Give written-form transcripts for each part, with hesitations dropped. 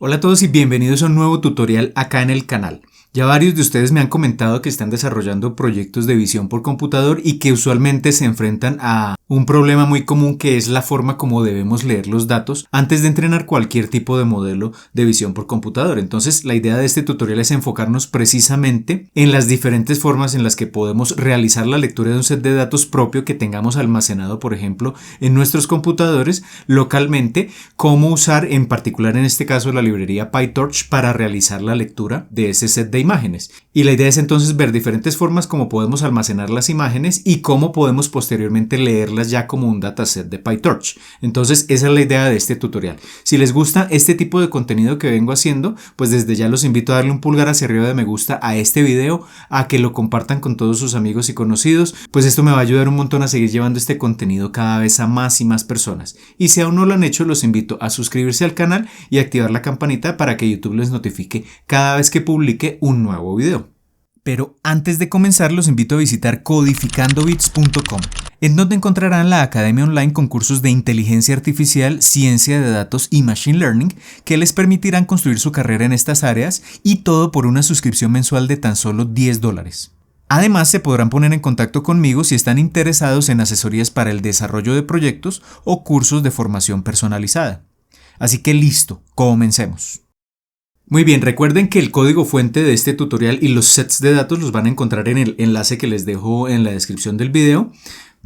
Hola a todos y bienvenidos a un nuevo tutorial acá en el canal. Ya varios de ustedes me han comentado que están desarrollando proyectos de visión por computador y que usualmente se enfrentan a un problema muy común, que es la forma como debemos leer los datos antes de entrenar cualquier tipo de modelo de visión por computador. Entonces, la idea de este tutorial es enfocarnos precisamente en las diferentes formas en las que podemos realizar la lectura de un set de datos propio que tengamos almacenado, por ejemplo, en nuestros computadores localmente, cómo usar en particular en este caso la librería PyTorch para realizar la lectura de ese set de imágenes. Y la idea es entonces ver diferentes formas como podemos almacenar las imágenes y cómo podemos posteriormente leerlas ya como un dataset de PyTorch. Entonces esa es la idea de este tutorial. Si les gusta este tipo de contenido que vengo haciendo, pues desde ya los invito a darle un pulgar hacia arriba de me gusta a este video, a que lo compartan con todos sus amigos y conocidos, pues esto me va a ayudar un montón a seguir llevando este contenido cada vez a más y más personas. Y si aún no lo han hecho, los invito a suscribirse al canal y activar la campanita para que YouTube les notifique cada vez que publique un nuevo video. Pero antes de comenzar, los invito a visitar codificandobits.com, en donde encontrarán la academia online con cursos de inteligencia artificial, ciencia de datos y machine learning que les permitirán construir su carrera en estas áreas, y todo por una suscripción mensual de tan solo $10. Además, se podrán poner en contacto conmigo si están interesados en asesorías para el desarrollo de proyectos o cursos de formación personalizada. Así que listo, comencemos. Muy bien, recuerden que el código fuente de este tutorial y los sets de datos los van a encontrar en el enlace que les dejo en la descripción del video.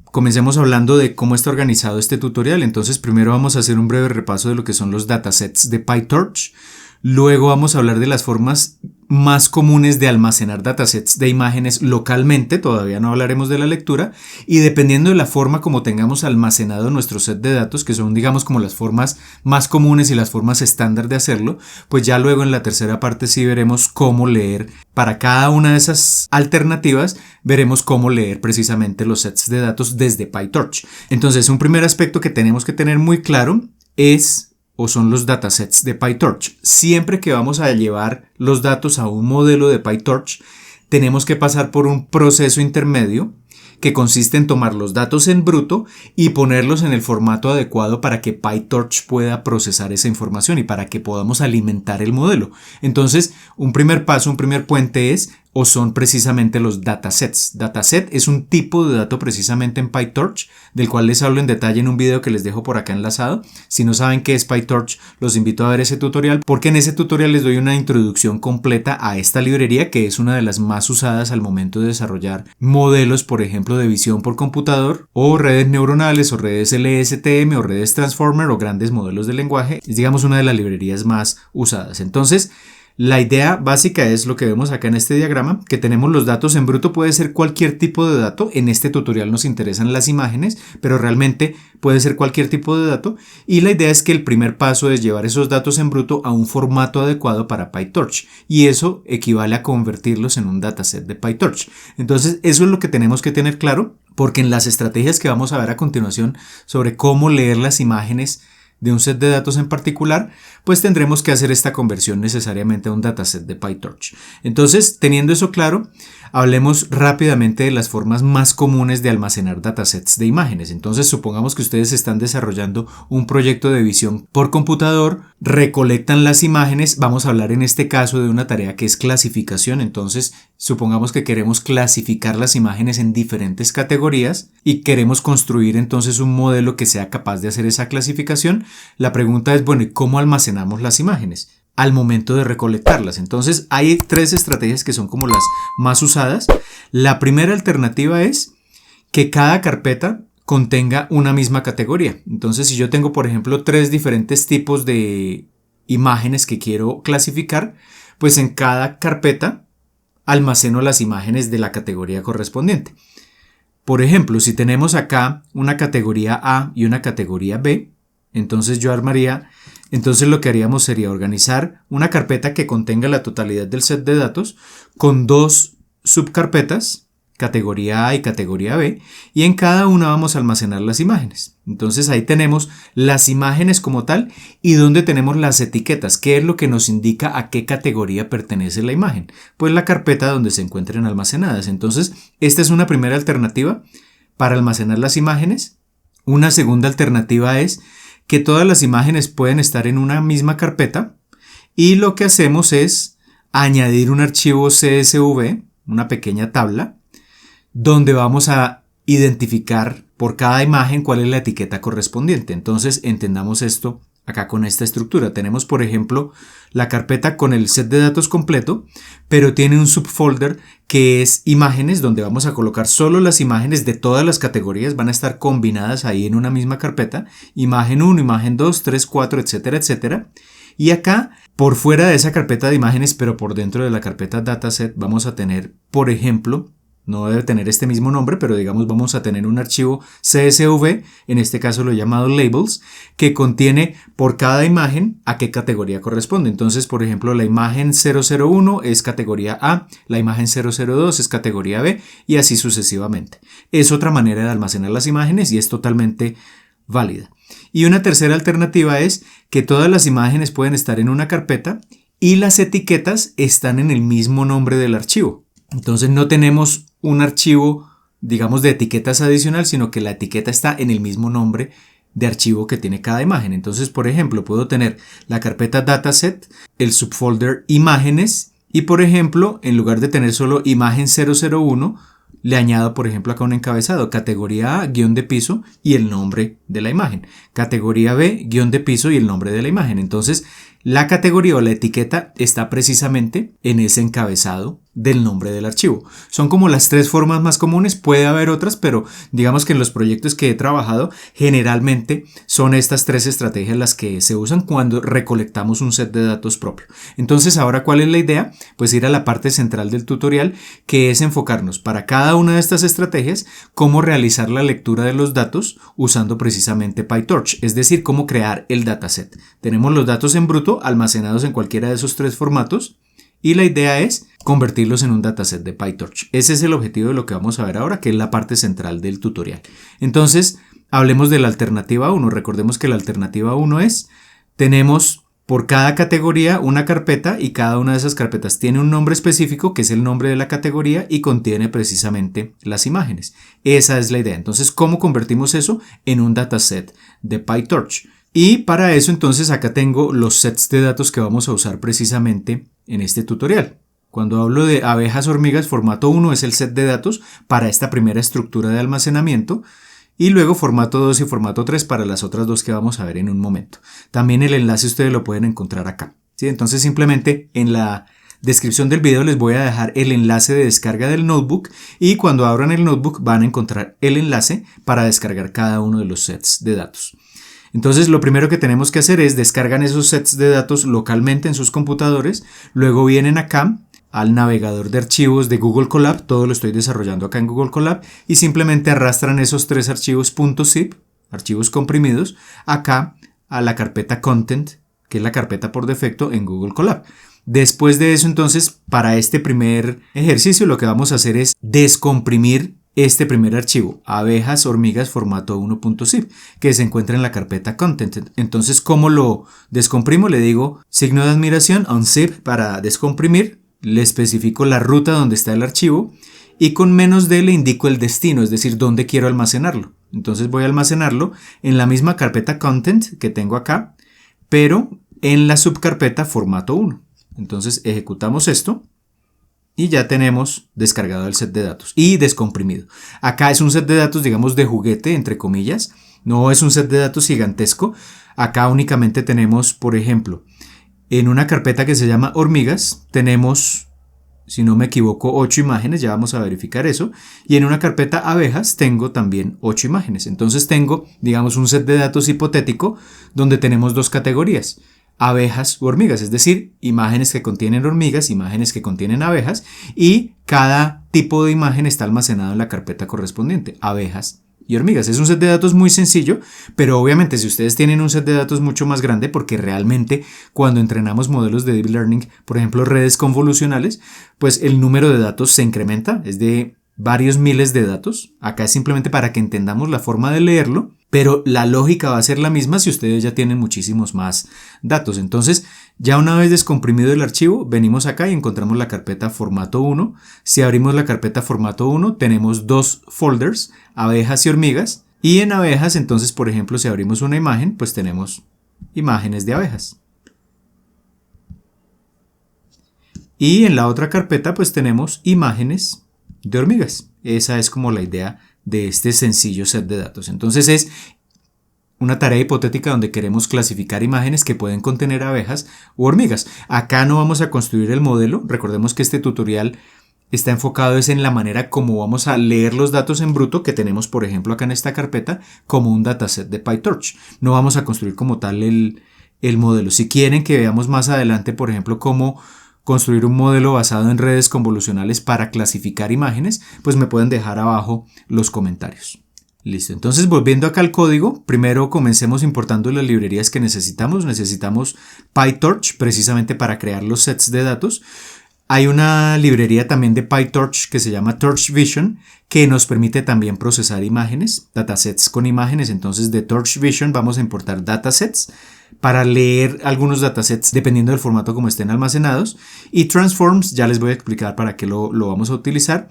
Comencemos hablando de cómo está organizado este tutorial. Entonces, primero vamos a hacer un breve repaso de lo que son los datasets de PyTorch. Luego vamos a hablar de las formas más comunes de almacenar datasets de imágenes localmente. Todavía no hablaremos de la lectura, y dependiendo de la forma como tengamos almacenado nuestro set de datos, que son digamos como las formas más comunes y las formas estándar de hacerlo, pues ya luego en la tercera parte sí veremos cómo leer. Para cada una de esas alternativas veremos cómo leer precisamente los sets de datos desde PyTorch. Entonces, un primer aspecto que tenemos que tener muy claro son los datasets de PyTorch. Siempre que vamos a llevar los datos a un modelo de PyTorch, tenemos que pasar por un proceso intermedio que consiste en tomar los datos en bruto y ponerlos en el formato adecuado para que PyTorch pueda procesar esa información y para que podamos alimentar el modelo. Entonces, un primer paso, un primer puente son precisamente los datasets. Dataset es un tipo de dato precisamente en PyTorch, del cual les hablo en detalle en un video que les dejo por acá enlazado. Si no saben qué es PyTorch, los invito a ver ese tutorial, porque en ese tutorial les doy una introducción completa a esta librería, que es una de las más usadas al momento de desarrollar modelos, por ejemplo, de visión por computador, o redes neuronales, o redes LSTM, o redes Transformer, o grandes modelos de lenguaje. Es, digamos, una de las librerías más usadas. Entonces, la idea básica es lo que vemos acá en este diagrama, que tenemos los datos en bruto. Puede ser cualquier tipo de dato. En este tutorial nos interesan las imágenes, pero realmente puede ser cualquier tipo de dato. Y la idea es que el primer paso es llevar esos datos en bruto a un formato adecuado para PyTorch. Y eso equivale a convertirlos en un dataset de PyTorch. Entonces, eso es lo que tenemos que tener claro, porque en las estrategias que vamos a ver a continuación sobre cómo leer las imágenes de un set de datos en particular, pues tendremos que hacer esta conversión necesariamente a un dataset de PyTorch. Entonces, teniendo eso claro, hablemos rápidamente de las formas más comunes de almacenar datasets de imágenes. Entonces, supongamos que ustedes están desarrollando un proyecto de visión por computador, recolectan las imágenes. Vamos a hablar en este caso de una tarea que es clasificación. Entonces, supongamos que queremos clasificar las imágenes en diferentes categorías y queremos construir entonces un modelo que sea capaz de hacer esa clasificación. La pregunta es, bueno, ¿y cómo almacenamos las imágenes al momento de recolectarlas? Entonces, hay tres estrategias que son como las más usadas. La primera alternativa es que cada carpeta contenga una misma categoría. Entonces, si yo tengo, por ejemplo, tres diferentes tipos de imágenes que quiero clasificar, pues en cada carpeta almaceno las imágenes de la categoría correspondiente. Por ejemplo, si tenemos acá una categoría A y una categoría B, entonces entonces lo que haríamos sería organizar una carpeta que contenga la totalidad del set de datos con dos subcarpetas, categoría A y categoría B, y en cada una vamos a almacenar las imágenes. Entonces ahí tenemos las imágenes como tal y donde tenemos las etiquetas, qué es lo que nos indica a qué categoría pertenece la imagen. Pues la carpeta donde se encuentren almacenadas. Entonces, esta es una primera alternativa para almacenar las imágenes. Una segunda alternativa es que todas las imágenes pueden estar en una misma carpeta y lo que hacemos es añadir un archivo CSV, una pequeña tabla, donde vamos a identificar por cada imagen cuál es la etiqueta correspondiente. Entonces entendamos esto acá con esta estructura. Tenemos, por ejemplo, la carpeta con el set de datos completo, pero tiene un subfolder que es imágenes, donde vamos a colocar solo las imágenes de todas las categorías, van a estar combinadas ahí en una misma carpeta, imagen 1, imagen 2, 3, 4, etcétera, etcétera. Y acá, por fuera de esa carpeta de imágenes, pero por dentro de la carpeta dataset, vamos a tener, por ejemplo, no debe tener este mismo nombre, pero digamos vamos a tener un archivo CSV, en este caso lo he llamado labels, que contiene por cada imagen a qué categoría corresponde. Entonces, por ejemplo, la imagen 001 es categoría A, la imagen 002 es categoría B y así sucesivamente. Es otra manera de almacenar las imágenes y es totalmente válida. Y una tercera alternativa es que todas las imágenes pueden estar en una carpeta y las etiquetas están en el mismo nombre del archivo. Entonces no tenemos un archivo, digamos, de etiquetas adicional, sino que la etiqueta está en el mismo nombre de archivo que tiene cada imagen. Entonces, por ejemplo, puedo tener la carpeta dataset, el subfolder imágenes y, por ejemplo, en lugar de tener solo imagen 001, le añado, por ejemplo, acá un encabezado, categoría A, guión de piso y el nombre de la imagen. Categoría B, guión de piso y el nombre de la imagen. Entonces, la categoría o la etiqueta está precisamente en ese encabezado del nombre del archivo. Son como las tres formas más comunes, puede haber otras, pero digamos que en los proyectos que he trabajado generalmente son estas tres estrategias las que se usan cuando recolectamos un set de datos propio. Entonces, ahora, ¿cuál es la idea? Pues ir a la parte central del tutorial, que es enfocarnos para cada una de estas estrategias cómo realizar la lectura de los datos usando precisamente PyTorch, es decir, cómo crear el dataset. Tenemos los datos en bruto almacenados en cualquiera de esos tres formatos y la idea es convertirlos en un dataset de PyTorch. Ese es el objetivo de lo que vamos a ver ahora, que es la parte central del tutorial. Entonces, hablemos de la alternativa 1. Recordemos que la alternativa 1 es, tenemos por cada categoría una carpeta y cada una de esas carpetas tiene un nombre específico que es el nombre de la categoría y contiene precisamente las imágenes. Esa es la idea. Entonces, ¿cómo convertimos eso en un dataset de PyTorch? Y para eso entonces acá tengo los sets de datos que vamos a usar precisamente en este tutorial. Cuando hablo de abejas hormigas, formato 1 es el set de datos para esta primera estructura de almacenamiento y luego formato 2 y formato 3 para las otras dos que vamos a ver en un momento. También el enlace ustedes lo pueden encontrar acá, ¿sí? Entonces simplemente en la descripción del video les voy a dejar el enlace de descarga del notebook y cuando abran el notebook van a encontrar el enlace para descargar cada uno de los sets de datos. Entonces lo primero que tenemos que hacer es descargan esos sets de datos localmente en sus computadores, luego vienen acá al navegador de archivos de Google Colab, todo lo estoy desarrollando acá en Google Colab y simplemente arrastran esos tres archivos .zip, archivos comprimidos, acá a la carpeta Content, que es la carpeta por defecto en Google Colab. Después de eso entonces para este primer ejercicio lo que vamos a hacer es descomprimir este primer archivo, abejas hormigas formato 1.zip, que se encuentra en la carpeta Content. Entonces, ¿cómo lo descomprimo? Le digo signo de admiración, unzip para descomprimir, le especifico la ruta donde está el archivo y con -d le indico el destino, es decir, dónde quiero almacenarlo. Entonces voy a almacenarlo en la misma carpeta Content que tengo acá, pero en la subcarpeta formato 1. Entonces ejecutamos esto. Y ya tenemos descargado el set de datos y descomprimido. Acá es un set de datos, digamos, de juguete, entre comillas. No es un set de datos gigantesco. Acá únicamente tenemos, por ejemplo, en una carpeta que se llama hormigas, tenemos, si no me equivoco, 8 imágenes. Ya vamos a verificar eso. Y en una carpeta abejas tengo también 8 imágenes. Entonces tengo, digamos, un set de datos hipotético donde tenemos dos categorías. Abejas u hormigas, es decir, imágenes que contienen hormigas, imágenes que contienen abejas y cada tipo de imagen está almacenado en la carpeta correspondiente, abejas y hormigas. Es un set de datos muy sencillo, pero obviamente si ustedes tienen un set de datos mucho más grande, porque realmente cuando entrenamos modelos de Deep Learning, por ejemplo redes convolucionales, pues el número de datos se incrementa, es de varios miles de datos. Acá es simplemente para que entendamos la forma de leerlo, pero la lógica va a ser la misma si ustedes ya tienen muchísimos más datos. Entonces, ya una vez descomprimido el archivo, venimos acá y encontramos la carpeta formato 1. Si abrimos la carpeta formato 1, tenemos dos folders, abejas y hormigas. Y en abejas, entonces, por ejemplo, si abrimos una imagen, pues tenemos imágenes de abejas. Y en la otra carpeta pues tenemos imágenes de hormigas. Esa es como la idea de este sencillo set de datos. Entonces es una tarea hipotética donde queremos clasificar imágenes que pueden contener abejas u hormigas. Acá no vamos a construir el modelo. Recordemos que este tutorial está enfocado es en la manera como vamos a leer los datos en bruto que tenemos, por ejemplo, acá en esta carpeta, como un dataset de PyTorch. No vamos a construir como tal el modelo. Si quieren que veamos más adelante, por ejemplo, cómo construir un modelo basado en redes convolucionales para clasificar imágenes, pues me pueden dejar abajo los comentarios. Listo, entonces volviendo acá al código, primero comencemos importando las librerías que necesitamos. Necesitamos PyTorch precisamente para crear los sets de datos. Hay una librería también de PyTorch que se llama Torch Vision que nos permite también procesar imágenes, datasets con imágenes. Entonces de Torch Vision vamos a importar datasets para leer algunos datasets dependiendo del formato como estén almacenados. Y Transforms ya les voy a explicar para qué lo vamos a utilizar.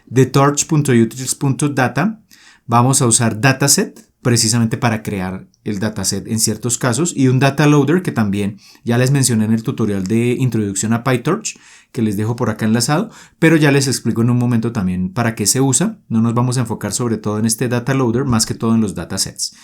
De torch.utils.data vamos a usar dataset precisamente para crear el dataset en ciertos casos, y un data loader que también ya les mencioné en el tutorial de introducción a PyTorch que les dejo por acá enlazado, pero ya les explico en un momento también para qué se usa. No nos vamos a enfocar sobre todo en este data loader, más que todo en los datasets.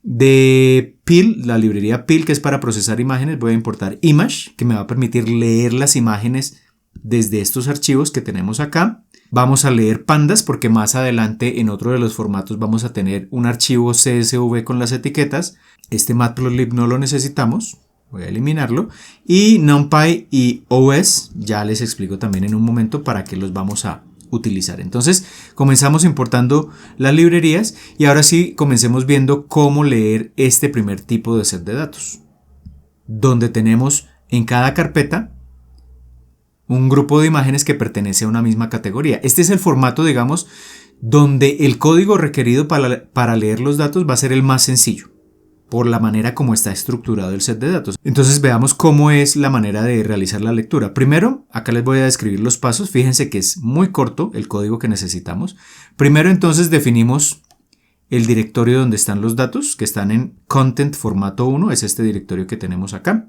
De Pil, la librería Pil, que es para procesar imágenes, voy a importar Image, que me va a permitir leer las imágenes desde estos archivos que tenemos acá. Vamos a leer pandas porque más adelante en otro de los formatos vamos a tener un archivo CSV con las etiquetas. Este matplotlib no lo necesitamos, voy a eliminarlo. Y NumPy y OS ya les explico también en un momento para qué los vamos a utilizar. Entonces comenzamos importando las librerías y ahora sí comencemos viendo cómo leer este primer tipo de set de datos, donde tenemos en cada carpeta un grupo de imágenes que pertenece a una misma categoría. Este es el formato, digamos, donde el código requerido para leer los datos va a ser el más sencillo, por la manera como está estructurado el set de datos. Entonces veamos cómo es la manera de realizar la lectura. Primero, acá les voy a describir los pasos. Fíjense que es muy corto el código que necesitamos. Primero entonces definimos el directorio donde están los datos, que están en content formato 1, es este directorio que tenemos acá.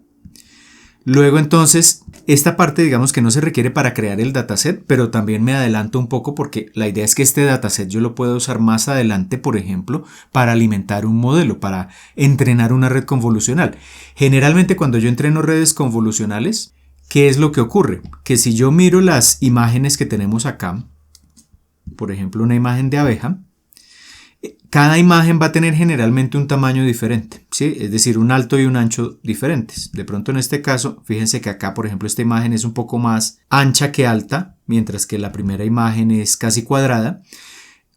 Luego entonces, esta parte digamos que no se requiere para crear el dataset, pero también me adelanto un poco porque la idea es que este dataset yo lo puedo usar más adelante, por ejemplo, para alimentar un modelo, para entrenar una red convolucional. Generalmente cuando yo entreno redes convolucionales, ¿qué es lo que ocurre? Que si yo miro las imágenes que tenemos acá, por ejemplo una imagen de abeja, cada imagen va a tener generalmente un tamaño diferente, ¿sí? Es decir, un alto y un ancho diferentes. De pronto en este caso, fíjense que acá, por ejemplo, esta imagen es un poco más ancha que alta, mientras que la primera imagen es casi cuadrada.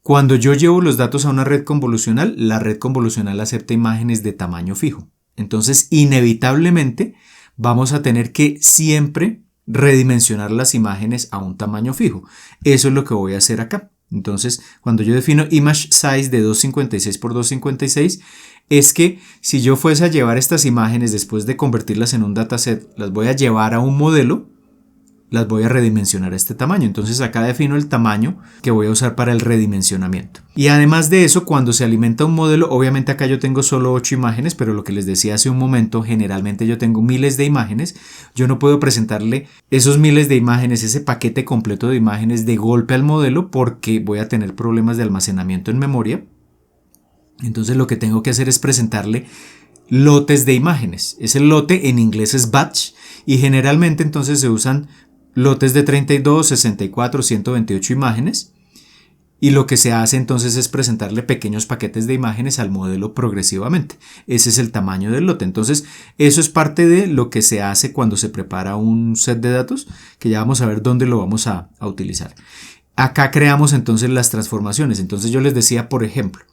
Cuando yo llevo los datos a una red convolucional, la red convolucional acepta imágenes de tamaño fijo. Entonces, inevitablemente, vamos a tener que siempre redimensionar las imágenes a un tamaño fijo. Eso es lo que voy a hacer acá. Entonces, cuando yo defino image size de 256 por 256, es que si yo fuese a llevar estas imágenes después de convertirlas en un dataset, las voy a llevar a un modelo, las voy a redimensionar a este tamaño. Entonces acá defino el tamaño que voy a usar para el redimensionamiento. Y además de eso, cuando se alimenta un modelo, obviamente acá yo tengo solo 8 imágenes, pero lo que les decía hace un momento, generalmente yo tengo miles de imágenes. Yo no puedo presentarle esos miles de imágenes, ese paquete completo de imágenes de golpe al modelo porque voy a tener problemas de almacenamiento en memoria. Entonces lo que tengo que hacer es presentarle lotes de imágenes. Ese lote en inglés es batch y generalmente entonces se usan lotes de 32, 64, 128 imágenes, y lo que se hace entonces es presentarle pequeños paquetes de imágenes al modelo progresivamente. Ese es el tamaño del lote. Entonces eso es parte de lo que se hace cuando se prepara un set de datos, que ya vamos a ver dónde lo vamos a utilizar. Acá creamos entonces las transformaciones. Entonces yo les decía, por ejemplo,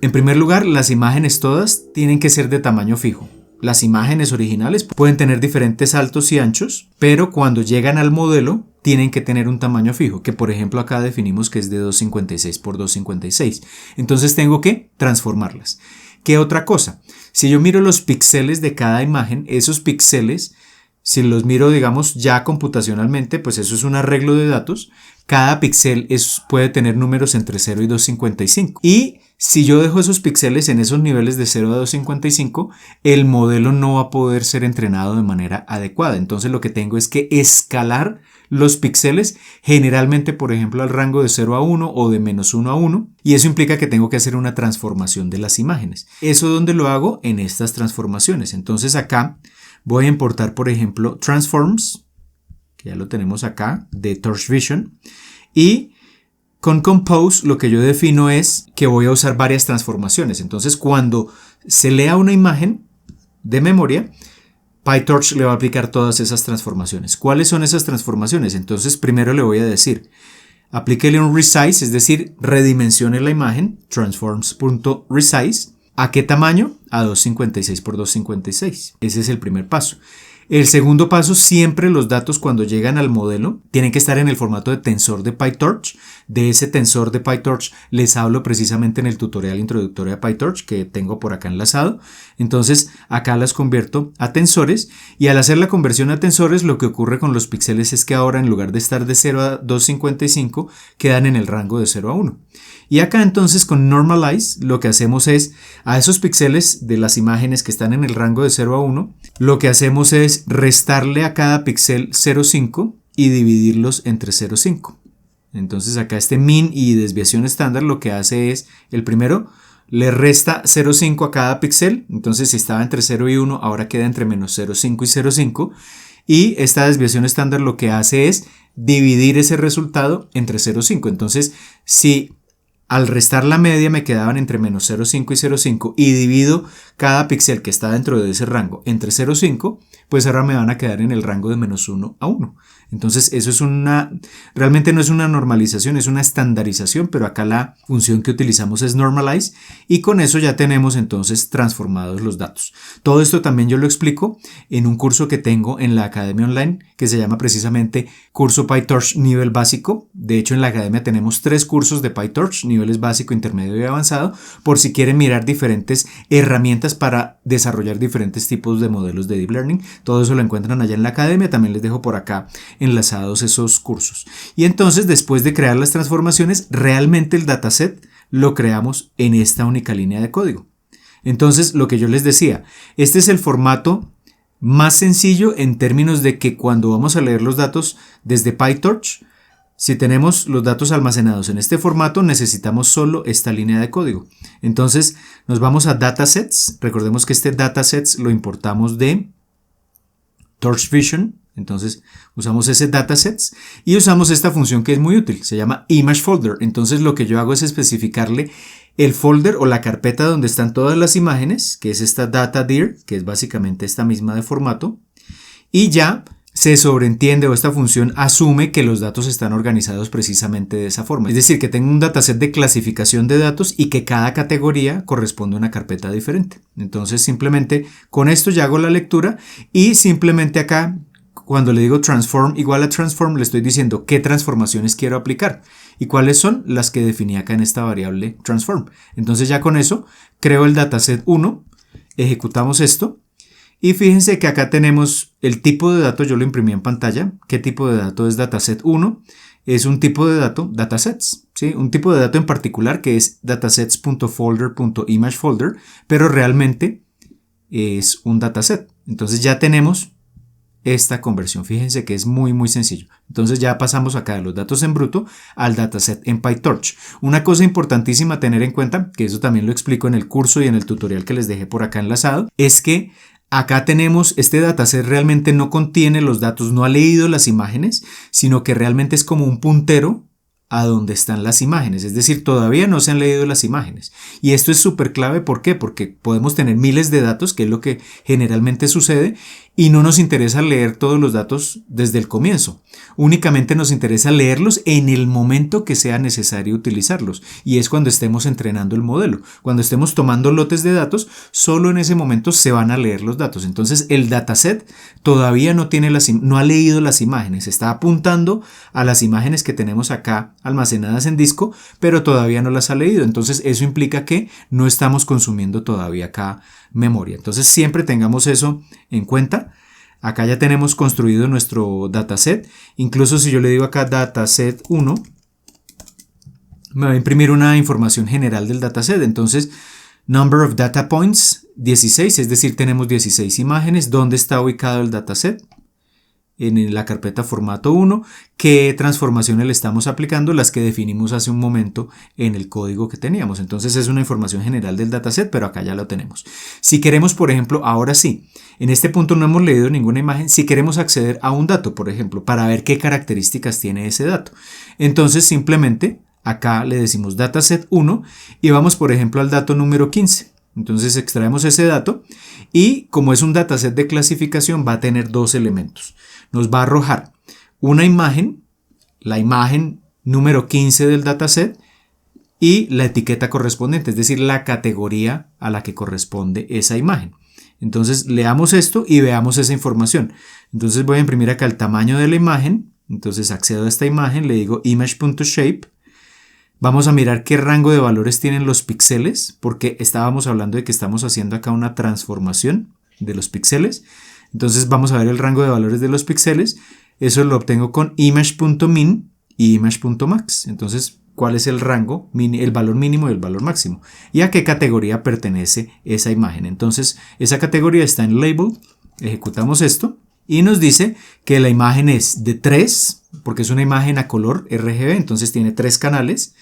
en primer lugar, las imágenes todas tienen que ser de tamaño fijo. Las imágenes originales pueden tener diferentes altos y anchos, pero cuando llegan al modelo tienen que tener un tamaño fijo, que por ejemplo acá definimos que es de 256 por 256. Entonces tengo que transformarlas. ¿Qué otra cosa? Si yo miro los píxeles de cada imagen, esos píxeles, si los miro digamos ya computacionalmente, pues eso es un arreglo de datos. Cada píxel puede tener números entre 0 y 255. Y Si yo dejo esos píxeles en esos niveles de 0 a 255, el modelo no va a poder ser entrenado de manera adecuada. Entonces lo que tengo es que escalar los píxeles, generalmente por ejemplo al rango de 0 a 1 o de menos 1 a 1, y eso implica que tengo que hacer una transformación de las imágenes. ¿Eso dónde lo hago? En estas transformaciones. Entonces acá voy a importar por ejemplo Transforms, que ya lo tenemos acá, de Torch Vision, y con Compose lo que yo defino es que voy a usar varias transformaciones. Entonces cuando se lea una imagen de memoria, PyTorch le va a aplicar todas esas transformaciones. ¿Cuáles son esas transformaciones? Entonces primero le voy a decir, aplíquele un resize, es decir, redimensione la imagen, transforms.resize. ¿A qué tamaño? A 256 por 256. Ese es el primer paso. El segundo paso, siempre los datos cuando llegan al modelo tienen que estar en el formato de tensor de PyTorch. De ese tensor de PyTorch les hablo precisamente en el tutorial introductorio a PyTorch que tengo por acá enlazado. Entonces acá las convierto a tensores y al hacer la conversión a tensores lo que ocurre con los píxeles es que ahora en lugar de estar de 0 a 255 quedan en el rango de 0 a 1. Y acá entonces con Normalize lo que hacemos es a esos píxeles de las imágenes que están en el rango de 0 a 1, lo que hacemos es restarle a cada píxel 0,5 y dividirlos entre 0,5. Entonces acá este min y desviación estándar lo que hace es, el primero le resta 0,5 a cada píxel, entonces si estaba entre 0 y 1 ahora queda entre menos 0,5 y 0,5, y esta desviación estándar lo que hace es dividir ese resultado entre 0,5. Entonces si al restar la media me quedaban entre menos 0,5 y 0,5 y divido cada píxel que está dentro de ese rango entre 0,5, pues ahora me van a quedar en el rango de menos 1 a 1. Entonces eso es realmente no es una normalización, es una estandarización, pero acá la función que utilizamos es normalize y con eso ya tenemos entonces transformados los datos. Todo esto también yo lo explico en un curso que tengo en la Academia Online que se llama precisamente Curso PyTorch Nivel Básico. De hecho en la Academia tenemos 3 cursos de PyTorch, niveles básico, intermedio y avanzado, por si quieren mirar diferentes herramientas para desarrollar diferentes tipos de modelos de Deep Learning. Todo eso lo encuentran allá en la Academia, también les dejo por acá enlazados esos cursos. Y entonces después de crear las transformaciones, realmente el dataset lo creamos en esta única línea de código. Entonces lo que yo les decía, este es el formato más sencillo en términos de que cuando vamos a leer los datos desde PyTorch, si tenemos los datos almacenados en este formato, necesitamos solo esta línea de código. Entonces nos vamos a datasets. Recordemos que este datasets lo importamos de Torch Vision. Entonces usamos ese datasets y usamos esta función que es muy útil, se llama ImageFolder. Entonces lo que yo hago es especificarle el folder o la carpeta donde están todas las imágenes, que es esta data_dir, que es básicamente esta misma de formato, y ya se sobreentiende o esta función asume que los datos están organizados precisamente de esa forma. Es decir, que tengo un dataset de clasificación de datos y que cada categoría corresponde a una carpeta diferente. Entonces simplemente con esto ya hago la lectura y simplemente acá cuando le digo transform igual a transform le estoy diciendo qué transformaciones quiero aplicar y cuáles son las que definí acá en esta variable transform. Entonces ya con eso creo el dataset 1, ejecutamos esto. Y fíjense que acá tenemos el tipo de dato, yo lo imprimí en pantalla. ¿Qué tipo de dato es dataset 1? Es un tipo de dato, datasets, ¿sí? Un tipo de dato en particular que es datasets.folder.imagefolder, pero realmente es un dataset. Entonces ya tenemos esta conversión. Fíjense que es muy sencillo. Entonces ya pasamos acá de los datos en bruto al dataset en PyTorch. Una cosa importantísima a tener en cuenta, que eso también lo explico en el curso y en el tutorial que les dejé por acá enlazado, es que acá tenemos, este dataset realmente no contiene los datos, no ha leído las imágenes, sino que realmente es como un puntero a donde están las imágenes, es decir, todavía no se han leído las imágenes. Y esto es súper clave, ¿por qué? Porque podemos tener miles de datos, que es lo que generalmente sucede, y no nos interesa leer todos los datos desde el comienzo. Únicamente nos interesa leerlos en el momento que sea necesario utilizarlos, y es cuando estemos entrenando el modelo. Cuando estemos tomando lotes de datos, solo en ese momento se van a leer los datos. Entonces el dataset todavía no ha leído las imágenes, está apuntando a las imágenes que tenemos acá almacenadas en disco, pero todavía no las ha leído. Entonces eso implica que no estamos consumiendo todavía acá memoria. Entonces siempre tengamos eso en cuenta. Acá ya tenemos construido nuestro dataset. Incluso si yo le digo acá dataset 1, me va a imprimir una información general del dataset. Entonces, number of data points, 16, es decir, tenemos 16 imágenes. ¿Dónde está ubicado el dataset? En la carpeta formato 1, qué transformaciones le estamos aplicando, las que definimos hace un momento en el código que teníamos. Entonces es una información general del dataset, pero acá ya lo tenemos. Si queremos, por ejemplo, ahora sí, en este punto no hemos leído ninguna imagen, si queremos acceder a un dato, por ejemplo, para ver qué características tiene ese dato, entonces simplemente acá le decimos dataset 1 y vamos, por ejemplo, al dato número 15. Entonces extraemos ese dato y como es un dataset de clasificación va a tener dos elementos. Nos va a arrojar una imagen, la imagen número 15 del dataset y la etiqueta correspondiente, es decir, la categoría a la que corresponde esa imagen. Entonces leamos esto y veamos esa información. Entonces voy a imprimir acá el tamaño de la imagen, entonces accedo a esta imagen, le digo image.shape. Vamos a mirar qué rango de valores tienen los píxeles, porque estábamos hablando de que estamos haciendo acá una transformación de los píxeles. Entonces vamos a ver el rango de valores de los píxeles. Eso lo obtengo con image.min y image.max. Entonces, ¿cuál es el rango, el valor mínimo y el valor máximo? ¿Y a qué categoría pertenece esa imagen? Entonces, esa categoría está en label. Ejecutamos esto y nos dice que la imagen es de 3, porque es una imagen a color RGB, entonces tiene 3 canales.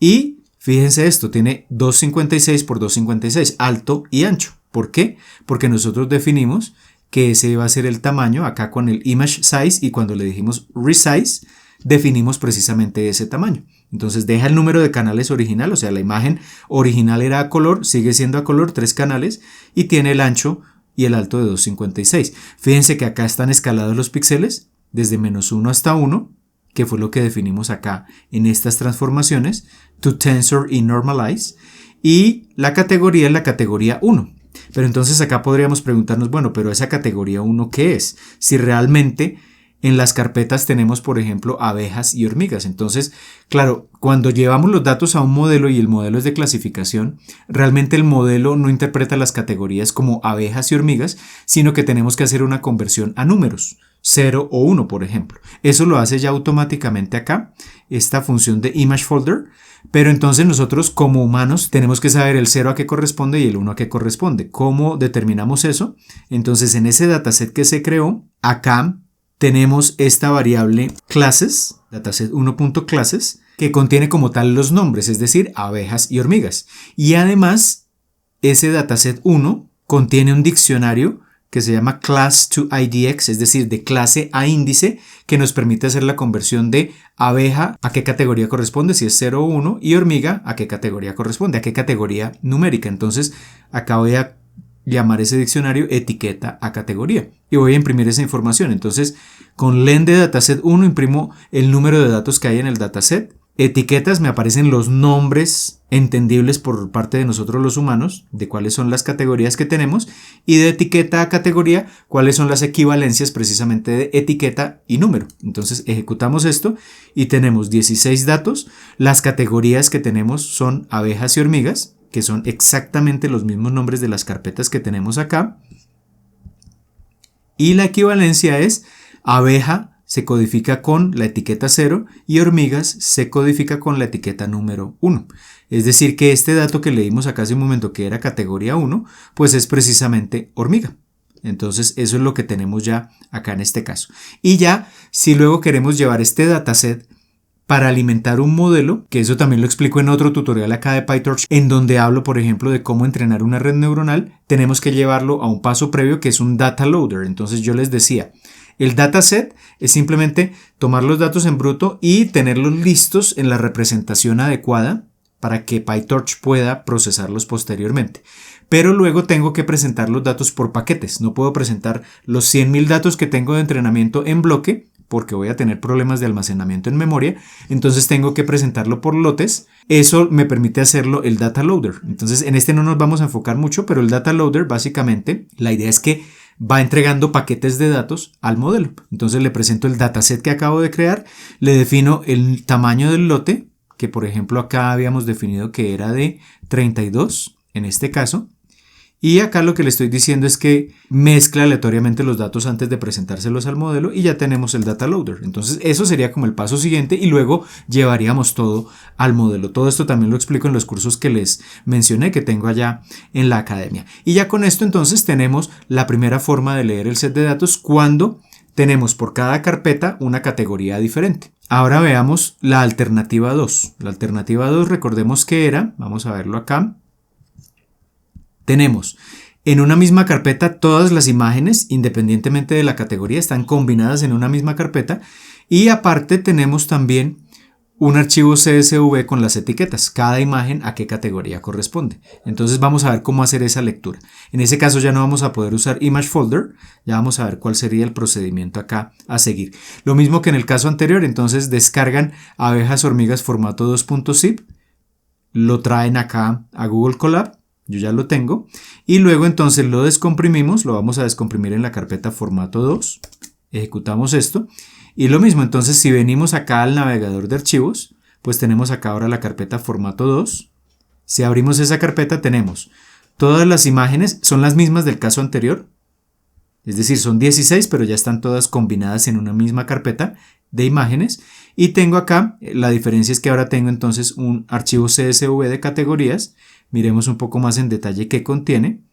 Y fíjense esto, tiene 256 por 256, alto y ancho. ¿Por qué? Porque nosotros definimos que ese va a ser el tamaño acá con el image size y cuando le dijimos resize, definimos precisamente ese tamaño. Entonces deja el número de canales original, o sea, la imagen original era a color, sigue siendo a color, 3 canales y tiene el ancho y el alto de 256. Fíjense que acá están escalados los píxeles desde -1 hasta 1, que fue lo que definimos acá en estas transformaciones, to tensor y normalize, y la categoría es la categoría 1. Pero entonces acá podríamos preguntarnos, bueno, pero esa categoría 1 ¿qué es? Si realmente en las carpetas tenemos, por ejemplo, abejas y hormigas. Entonces, claro, cuando llevamos los datos a un modelo y el modelo es de clasificación, realmente el modelo no interpreta las categorías como abejas y hormigas, sino que tenemos que hacer una conversión a números, 0 o 1, por ejemplo. Eso lo hace ya automáticamente acá, esta función de ImageFolder, pero entonces nosotros como humanos tenemos que saber el 0 a qué corresponde y el 1 a qué corresponde. ¿Cómo determinamos eso? Entonces, en ese dataset que se creó, acá tenemos esta variable classes, dataset1.classes, que contiene como tal los nombres, es decir, abejas y hormigas. Y además, ese dataset 1 contiene un diccionario que se llama class to IDX, es decir, de clase a índice, que nos permite hacer la conversión de abeja a qué categoría corresponde, si es 0 o 1, y hormiga a qué categoría corresponde, a qué categoría numérica. Entonces, acá voy a llamar ese diccionario etiqueta a categoría y voy a imprimir esa información. Entonces, con len de dataset 1 imprimo el número de datos que hay en el dataset. Etiquetas, me aparecen los nombres entendibles por parte de nosotros los humanos, de cuáles son las categorías que tenemos, y de etiqueta a categoría, cuáles son las equivalencias precisamente de etiqueta y número. Entonces ejecutamos esto y tenemos 16 datos. Las categorías que tenemos son abejas y hormigas, que son exactamente los mismos nombres de las carpetas que tenemos acá. Y la equivalencia es abeja se codifica con la etiqueta 0 y hormigas se codifica con la etiqueta número 1. Es decir, que este dato que leímos acá hace un momento que era categoría 1, pues es precisamente hormiga. Entonces eso es lo que tenemos ya acá en este caso. Y ya, si luego queremos llevar este dataset para alimentar un modelo, que eso también lo explico en otro tutorial acá de PyTorch, en donde hablo, por ejemplo, de cómo entrenar una red neuronal, tenemos que llevarlo a un paso previo que es un data loader. Entonces yo les decía, el dataset es simplemente tomar los datos en bruto y tenerlos listos en la representación adecuada para que PyTorch pueda procesarlos posteriormente. Pero luego tengo que presentar los datos por paquetes. No puedo presentar los 100.000 datos que tengo de entrenamiento en bloque porque voy a tener problemas de almacenamiento en memoria. Entonces tengo que presentarlo por lotes. Eso me permite hacerlo el data loader. Entonces en este no nos vamos a enfocar mucho, pero el data loader básicamente la idea es que va entregando paquetes de datos al modelo. Entonces le presento el dataset que acabo de crear, le defino el tamaño del lote, que por ejemplo acá habíamos definido que era de 32 en este caso, Y acá lo que le estoy diciendo es que mezcla aleatoriamente los datos antes de presentárselos al modelo y ya tenemos el data loader. Entonces eso sería como el paso siguiente y luego llevaríamos todo al modelo. Todo esto también lo explico en los cursos que les mencioné que tengo allá en la academia. Y ya con esto entonces tenemos la primera forma de leer el set de datos cuando tenemos por cada carpeta una categoría diferente. Ahora veamos la alternativa 2. La alternativa 2, recordemos que era, vamos a verlo acá, tenemos en una misma carpeta todas las imágenes, independientemente de la categoría, están combinadas en una misma carpeta y aparte tenemos también un archivo CSV con las etiquetas, cada imagen a qué categoría corresponde. Entonces vamos a ver cómo hacer esa lectura. En ese caso ya no vamos a poder usar image folder, ya vamos a ver cuál sería el procedimiento acá a seguir. Lo mismo que en el caso anterior, entonces descargan abejas hormigas formato 2.zip, lo traen acá a Google Colab, yo ya lo tengo, y luego entonces lo descomprimimos, lo vamos a descomprimir en la carpeta formato 2, ejecutamos esto, y lo mismo, entonces si venimos acá al navegador de archivos, pues tenemos acá ahora la carpeta formato 2, si abrimos esa carpeta tenemos todas las imágenes, son las mismas del caso anterior, es decir, son 16, pero ya están todas combinadas en una misma carpeta de imágenes, y tengo acá, la diferencia es que ahora tengo entonces un archivo CSV de categorías. Miremos un poco más en detalle qué contiene.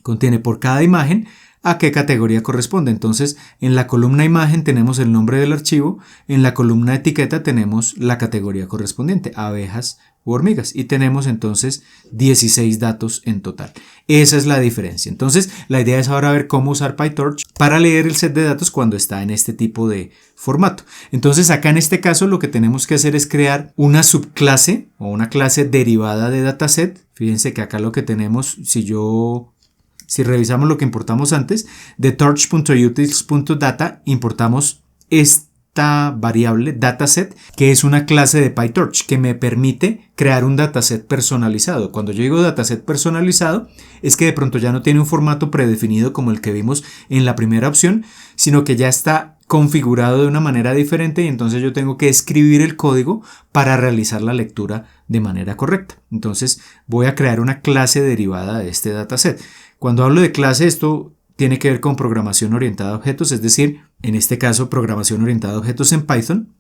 Contiene por cada imagen a qué categoría corresponde. Entonces, en la columna imagen tenemos el nombre del archivo, en la columna etiqueta tenemos la categoría correspondiente, abejas u hormigas, y tenemos entonces 16 datos en total. Esa es la diferencia. Entonces, la idea es ahora ver cómo usar PyTorch para leer el set de datos cuando está en este tipo de formato. Entonces, acá en este caso lo que tenemos que hacer es crear una subclase o una clase derivada de dataset. Fíjense que acá lo que tenemos, si revisamos lo que importamos antes, de torch.utils.data importamos esta variable dataset, que es una clase de PyTorch que me permite crear un dataset personalizado. Cuando yo digo dataset personalizado, es que de pronto ya no tiene un formato predefinido como el que vimos en la primera opción, sino que ya está configurado de una manera diferente y entonces yo tengo que escribir el código para realizar la lectura de manera correcta. Entonces voy a crear una clase derivada de este dataset. Cuando hablo de clase, esto tiene que ver con programación orientada a objetos, es decir, en este caso programación orientada a objetos en Python.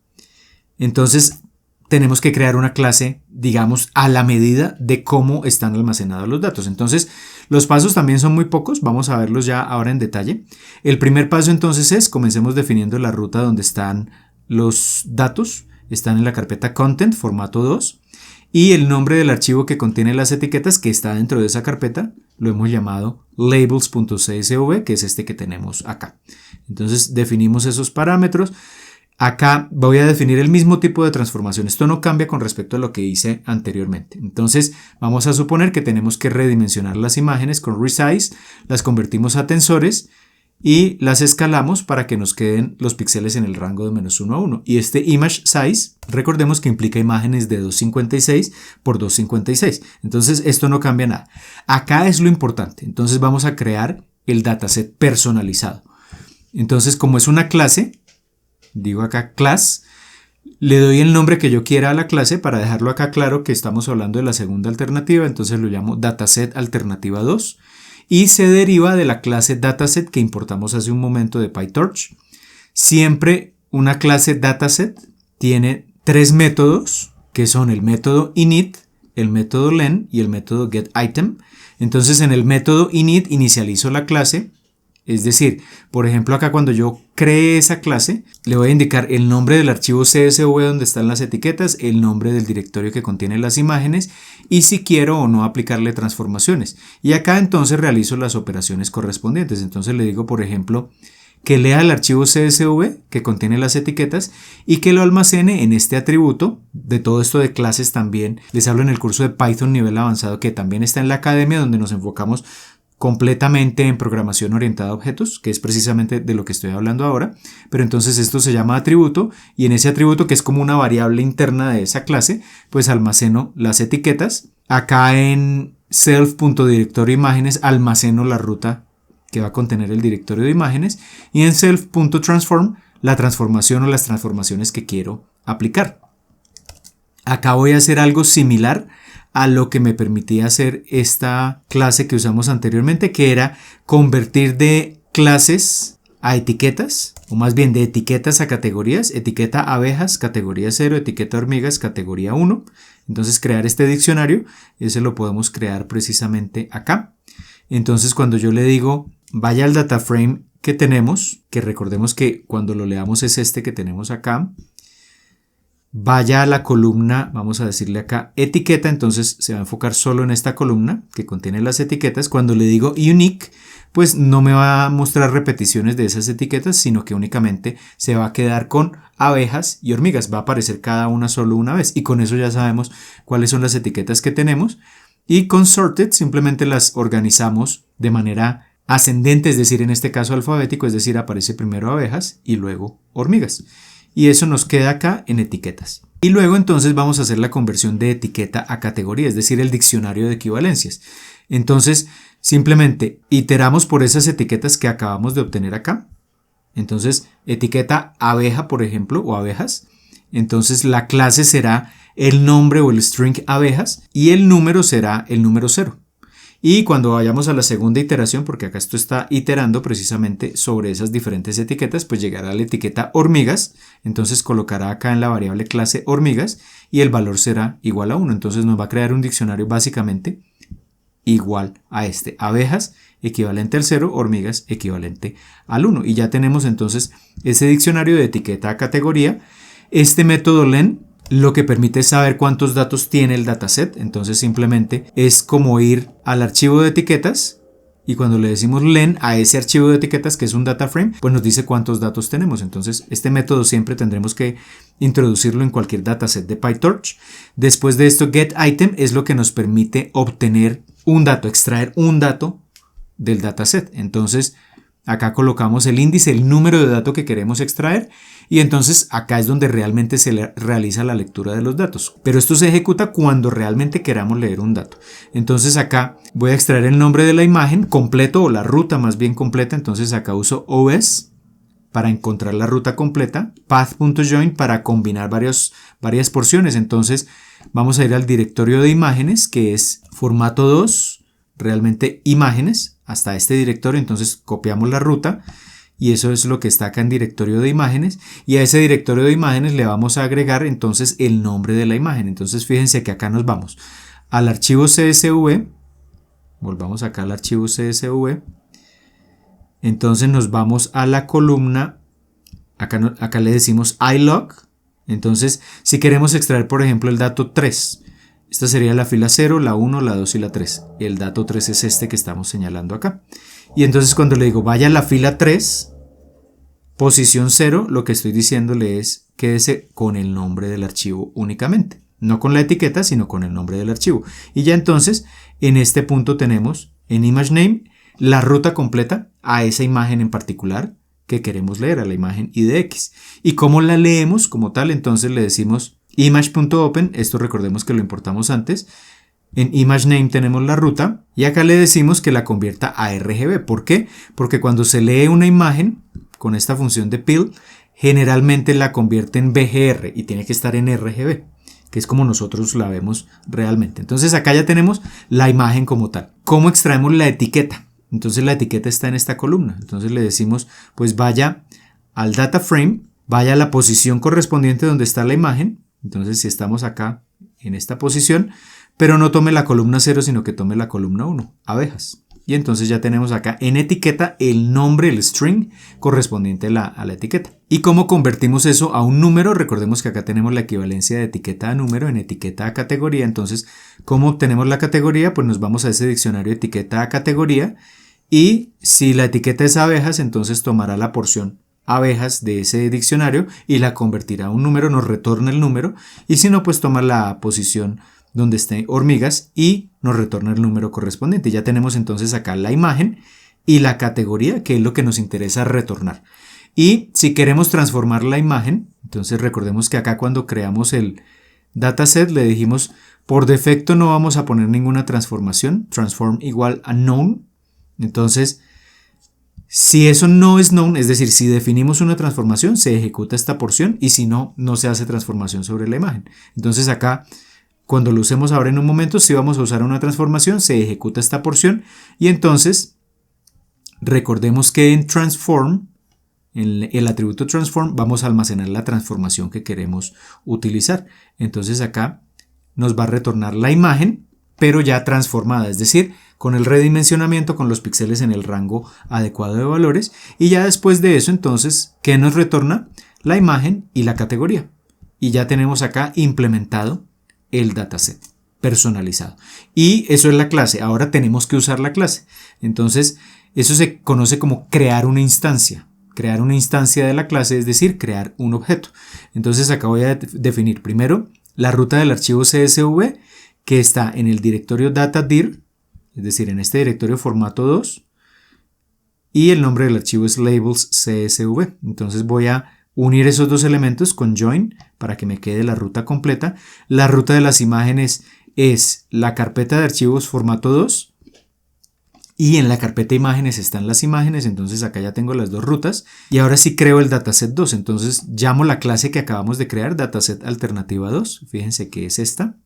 Entonces tenemos que crear una clase, digamos, a la medida de cómo están almacenados los datos. Entonces los pasos también son muy pocos, vamos a verlos ya ahora en detalle. El primer paso entonces es, comencemos definiendo la ruta donde están los datos, están en la carpeta content, formato 2, y el nombre del archivo que contiene las etiquetas que está dentro de esa carpeta lo hemos llamado labels.csv, que es este que tenemos acá. Entonces definimos esos parámetros. Acá voy a definir el mismo tipo de transformación. Esto no cambia con respecto a lo que hice anteriormente. Entonces vamos a suponer que tenemos que redimensionar las imágenes con resize, las convertimos a tensores y las escalamos para que nos queden los píxeles en el rango de -1 a 1. Y este image size, recordemos que implica imágenes de 256 por 256. Entonces esto no cambia nada. Acá es lo importante. Entonces vamos a crear el dataset personalizado. Entonces, como es una clase, digo acá class, le doy el nombre que yo quiera a la clase para dejarlo acá claro que estamos hablando de la segunda alternativa. Entonces lo llamo dataset alternativa 2. Y se deriva de la clase dataset que importamos hace un momento de PyTorch. Siempre una clase dataset tiene 3 métodos, que son el método init, el método len y el método getItem. Entonces en el método init inicializo la clase, es decir, por ejemplo acá cuando yo cree esa clase, le voy a indicar el nombre del archivo CSV donde están las etiquetas, el nombre del directorio que contiene las imágenes y si quiero o no aplicarle transformaciones. Y acá entonces realizo las operaciones correspondientes. Entonces le digo, por ejemplo, que lea el archivo CSV que contiene las etiquetas y que lo almacene en este atributo. De todo esto de clases también les hablo en el curso de Python nivel avanzado que también está en la academia, donde nos enfocamos completamente en programación orientada a objetos, que es precisamente de lo que estoy hablando ahora. Pero entonces esto se llama atributo y en ese atributo, que es como una variable interna de esa clase, pues almaceno las etiquetas. Acá en self.directorio imágenes almaceno la ruta que va a contener el directorio de imágenes y en self.transform la transformación o las transformaciones que quiero aplicar. Acá voy a hacer algo similar a lo que me permitía hacer esta clase que usamos anteriormente, que era convertir de clases a etiquetas, o más bien de etiquetas a categorías, etiqueta abejas, categoría 0, etiqueta hormigas, categoría 1. Entonces crear este diccionario, ese lo podemos crear precisamente acá. Entonces cuando yo le digo vaya al data frame que tenemos, que recordemos que cuando lo leamos es este que tenemos acá, vaya a la columna, vamos a decirle acá etiqueta, entonces se va a enfocar solo en esta columna que contiene las etiquetas. Cuando le digo unique, pues no me va a mostrar repeticiones de esas etiquetas, sino que únicamente se va a quedar con abejas y hormigas, va a aparecer cada una solo una vez, y con eso ya sabemos cuáles son las etiquetas que tenemos. Y con sorted simplemente las organizamos de manera ascendente, es decir, en este caso alfabético, es decir, aparece primero abejas y luego hormigas. Y eso nos queda acá en etiquetas. Y luego entonces vamos a hacer la conversión de etiqueta a categoría, es decir, el diccionario de equivalencias. Entonces simplemente iteramos por esas etiquetas que acabamos de obtener acá. Entonces etiqueta abeja, por ejemplo, o abejas. Entonces la clase será el nombre o el string abejas y el número será el número 0. Y cuando vayamos a la segunda iteración, porque acá esto está iterando precisamente sobre esas diferentes etiquetas, pues llegará a la etiqueta hormigas, entonces colocará acá en la variable clase hormigas y el valor será igual a 1. Entonces nos va a crear un diccionario básicamente igual a este. Abejas equivalente al 0, hormigas equivalente al 1. Y ya tenemos entonces ese diccionario de etiqueta a categoría. Este método len lo que permite es saber cuántos datos tiene el dataset. Entonces simplemente es como ir al archivo de etiquetas y cuando le decimos len a ese archivo de etiquetas, que es un data frame, pues nos dice cuántos datos tenemos. Entonces este método siempre tendremos que introducirlo en cualquier dataset de PyTorch. Después de esto, getItem es lo que nos permite obtener un dato, extraer un dato del dataset. Entonces acá colocamos el índice, el número de dato que queremos extraer, y entonces acá es donde realmente se realiza la lectura de los datos. Pero esto se ejecuta cuando realmente queramos leer un dato. Entonces acá voy a extraer el nombre de la imagen completo, o la ruta más bien completa. Entonces acá uso OS para encontrar la ruta completa, path.join para combinar varias porciones. Entonces vamos a ir al directorio de imágenes, que es formato 2, realmente imágenes, hasta este directorio. Entonces copiamos la ruta y eso es lo que está acá en directorio de imágenes, y a ese directorio de imágenes le vamos a agregar entonces el nombre de la imagen. Entonces fíjense que acá nos vamos al archivo CSV, volvamos acá al archivo CSV, entonces nos vamos a la columna, acá le decimos ilog. Entonces si queremos extraer por ejemplo el dato 3, esta sería la fila 0, la 1, la 2 y la 3. El dato 3 es este que estamos señalando acá. Y entonces cuando le digo vaya a la fila 3, posición 0, lo que estoy diciéndole es quédese con el nombre del archivo únicamente. No con la etiqueta, sino con el nombre del archivo. Y ya entonces en este punto tenemos en ImageName la ruta completa a esa imagen en particular que queremos leer, a la imagen IDX. ¿Y cómo la leemos como tal? Entonces le decimos image.open, esto recordemos que lo importamos antes. En ImageName tenemos la ruta y acá le decimos que la convierta a RGB. ¿Por qué? Porque cuando se lee una imagen con esta función de PIL, generalmente la convierte en BGR y tiene que estar en RGB, que es como nosotros la vemos realmente. Entonces acá ya tenemos la imagen como tal. ¿Cómo extraemos la etiqueta? Entonces la etiqueta está en esta columna. Entonces le decimos, pues vaya al data frame, vaya a la posición correspondiente donde está la imagen. Entonces si estamos acá en esta posición, pero no tome la columna 0, sino que tome la columna 1, abejas. Y entonces ya tenemos acá en etiqueta el nombre, el string correspondiente a la etiqueta. ¿Y cómo convertimos eso a un número? Recordemos que acá tenemos la equivalencia de etiqueta a número en etiqueta a categoría. Entonces, ¿cómo obtenemos la categoría? Pues nos vamos a ese diccionario etiqueta a categoría, y si la etiqueta es abejas, entonces tomará la porción abejas de ese diccionario y la convertirá a un número, nos retorna el número, y si no, pues toma la posición donde esté hormigas y nos retorna el número correspondiente. Ya tenemos entonces acá la imagen y la categoría, que es lo que nos interesa retornar. Y si queremos transformar la imagen, entonces recordemos que acá cuando creamos el dataset le dijimos por defecto no vamos a poner ninguna transformación, transform igual a known. Entonces si eso no es known, es decir, si definimos una transformación, se ejecuta esta porción, y si no, no se hace transformación sobre la imagen. Entonces acá Cuando lo usemos ahora en un momento, si vamos a usar una transformación, se ejecuta esta porción y entonces recordemos que en transform, en el atributo transform, vamos a almacenar la transformación que queremos utilizar. Entonces acá nos va a retornar la imagen, pero ya transformada, es decir, con el redimensionamiento, con los píxeles en el rango adecuado de valores. Y ya después de eso, entonces, ¿qué nos retorna? La imagen y la categoría. Y ya tenemos acá implementado el dataset personalizado. Y eso es la clase. Ahora tenemos que usar la clase. Entonces, eso se conoce como crear una instancia. Crear una instancia de la clase, es decir, crear un objeto. Entonces, acá voy a definir primero la ruta del archivo CSV que está en el directorio data_dir, es decir, en este directorio formato 2, y el nombre del archivo es labels CSV. Entonces voy a unir esos dos elementos con join para que me quede la ruta completa. La ruta de las imágenes es la carpeta de archivos formato 2 y en la carpeta imágenes están las imágenes, entonces acá ya tengo las dos rutas y ahora sí creo el dataset 2, entonces llamo la clase que acabamos de crear, dataset alternativa 2, fíjense que es esta.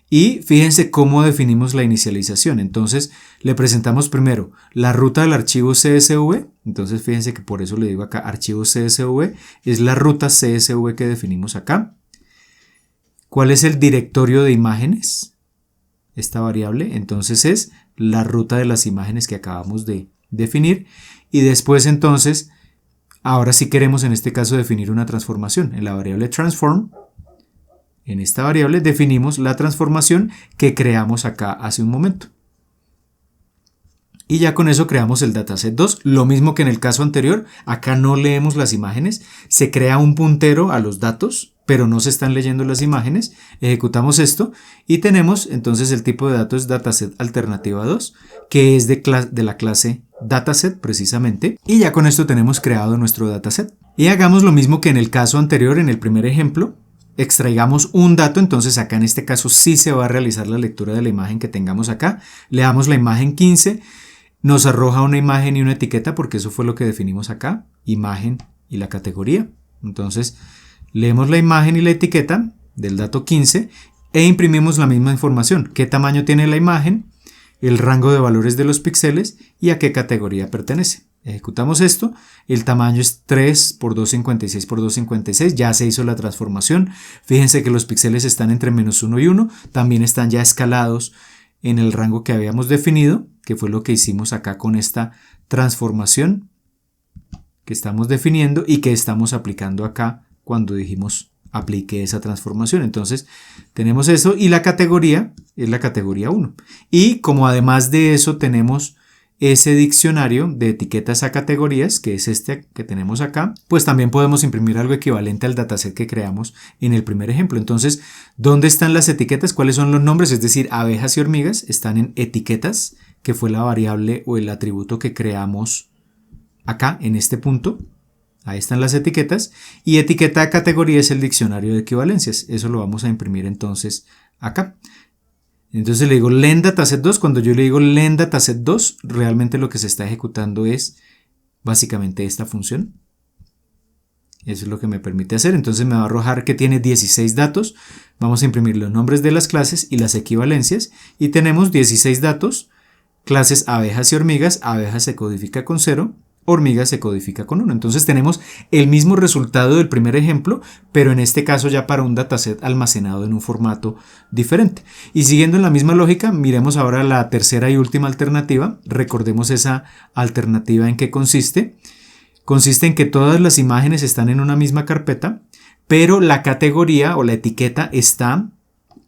Y fíjense cómo definimos la inicialización. Entonces le presentamos primero la ruta del archivo CSV. Entonces fíjense que por eso le digo acá archivo CSV. Es la ruta CSV que definimos acá. ¿Cuál es el directorio de imágenes? Esta variable. Entonces es la ruta de las imágenes que acabamos de definir. Y después entonces, ahora sí queremos en este caso definir una transformación. En la variable transform. En esta variable definimos la transformación que creamos acá hace un momento. Y ya con eso creamos el dataset 2. Lo mismo que en el caso anterior, acá no leemos las imágenes, se crea un puntero a los datos, pero no se están leyendo las imágenes. Ejecutamos esto y tenemos entonces el tipo de datos dataset alternativa 2, que es de la clase dataset precisamente. Y ya con esto tenemos creado nuestro dataset. Y hagamos lo mismo que en el caso anterior, en el primer ejemplo. Extraigamos un dato, entonces acá en este caso sí se va a realizar la lectura de la imagen que tengamos acá. Le damos la imagen 15, nos arroja una imagen y una etiqueta porque eso fue lo que definimos acá, imagen y la categoría. Entonces leemos la imagen y la etiqueta del dato 15 e imprimimos la misma información, qué tamaño tiene la imagen, el rango de valores de los píxeles y a qué categoría pertenece. Ejecutamos esto, el tamaño es 3 por 256 por 256, ya se hizo la transformación. Fíjense que los píxeles están entre -1 y 1, también están ya escalados en el rango que habíamos definido, que fue lo que hicimos acá con esta transformación que estamos definiendo y que estamos aplicando acá cuando dijimos aplique esa transformación. Entonces tenemos eso y la categoría es la categoría 1. Y como además de eso tenemos ese diccionario de etiquetas a categorías, que es este que tenemos acá, pues también podemos imprimir algo equivalente al dataset que creamos en el primer ejemplo. Entonces, ¿dónde están las etiquetas? ¿Cuáles son los nombres? Es decir, abejas y hormigas están en etiquetas, que fue la variable o el atributo que creamos acá en este punto. Ahí están las etiquetas. Y etiqueta a categoría es el diccionario de equivalencias. Eso lo vamos a imprimir entonces acá. Entonces le digo len dataset 2, cuando yo le digo len dataset 2, realmente lo que se está ejecutando es básicamente esta función. Eso es lo que me permite hacer, entonces me va a arrojar que tiene 16 datos, vamos a imprimir los nombres de las clases y las equivalencias y tenemos 16 datos, clases abejas y hormigas, abejas se codifica con 0, hormigas se codifica con 1. Entonces tenemos el mismo resultado del primer ejemplo, pero en este caso ya para un dataset almacenado en un formato diferente. Y siguiendo en la misma lógica, miremos ahora la tercera y última alternativa. Recordemos esa alternativa en qué consiste. Consiste en que todas las imágenes están en una misma carpeta, pero la categoría o la etiqueta está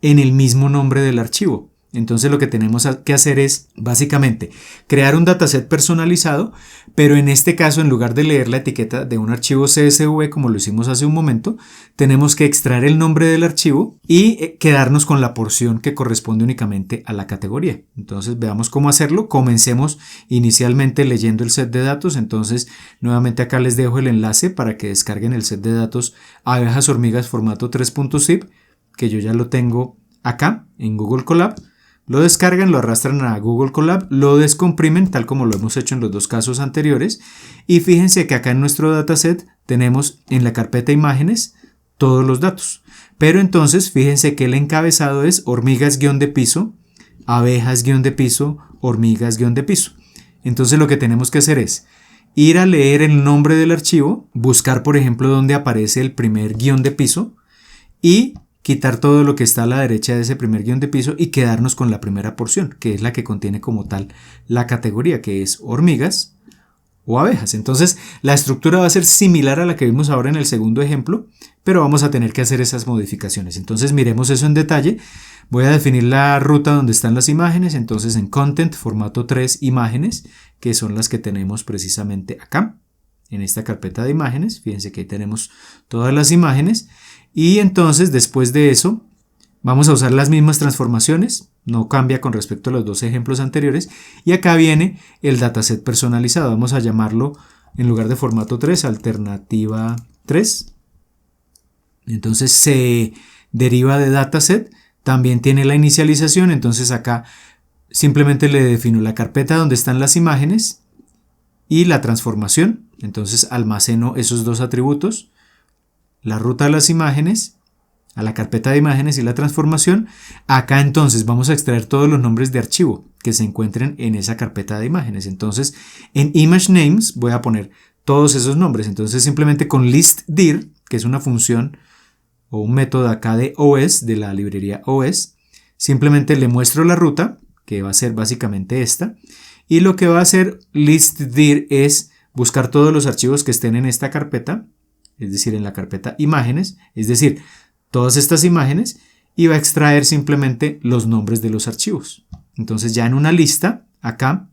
en el mismo nombre del archivo. Entonces lo que tenemos que hacer es básicamente crear un dataset personalizado, pero en este caso en lugar de leer la etiqueta de un archivo CSV como lo hicimos hace un momento, tenemos que extraer el nombre del archivo y quedarnos con la porción que corresponde únicamente a la categoría. Entonces veamos cómo hacerlo. Comencemos inicialmente leyendo el set de datos. Entonces nuevamente acá les dejo el enlace para que descarguen el set de datos abejas hormigas formato 3.zip, que yo ya lo tengo acá en Google Colab. Lo descargan, lo arrastran a Google Colab, lo descomprimen tal como lo hemos hecho en los dos casos anteriores y fíjense que acá en nuestro dataset tenemos en la carpeta imágenes todos los datos, Pero entonces fíjense que el encabezado es hormigas-de-piso, abejas-de-piso, hormigas-de-piso. Entonces lo que tenemos que hacer es ir a leer el nombre del archivo, buscar por ejemplo donde aparece el primer guión de piso y quitar todo lo que está a la derecha de ese primer guión de piso y quedarnos con la primera porción, que es la que contiene como tal la categoría, que es hormigas o abejas. Entonces la estructura va a ser similar a la que vimos ahora en el segundo ejemplo, pero vamos a tener que hacer esas modificaciones. Entonces miremos eso en detalle. Voy a definir la ruta donde están las imágenes, entonces en Content, formato 3, imágenes, que son las que tenemos precisamente acá, en esta carpeta de imágenes. Fíjense que ahí tenemos todas las imágenes. Y entonces después de eso vamos a usar las mismas transformaciones, no cambia con respecto a los dos ejemplos anteriores, y acá viene el dataset personalizado. Vamos a llamarlo, en lugar de formato 3, alternativa 3. Entonces se deriva de dataset, también tiene la inicialización, entonces acá simplemente le defino la carpeta donde están las imágenes y la transformación. Entonces almaceno esos dos atributos, la ruta de las imágenes, a la carpeta de imágenes y la transformación. Acá entonces vamos a extraer todos los nombres de archivo que se encuentren en esa carpeta de imágenes. Entonces en image names voy a poner todos esos nombres. Entonces simplemente con listdir, que es una función o un método acá de OS, de la librería OS, simplemente le muestro la ruta, que va a ser básicamente esta, y lo que va a hacer listdir es buscar todos los archivos que estén en esta carpeta, es decir, en la carpeta imágenes, es decir, todas estas imágenes, y va a extraer simplemente los nombres de los archivos. Entonces ya en una lista, acá,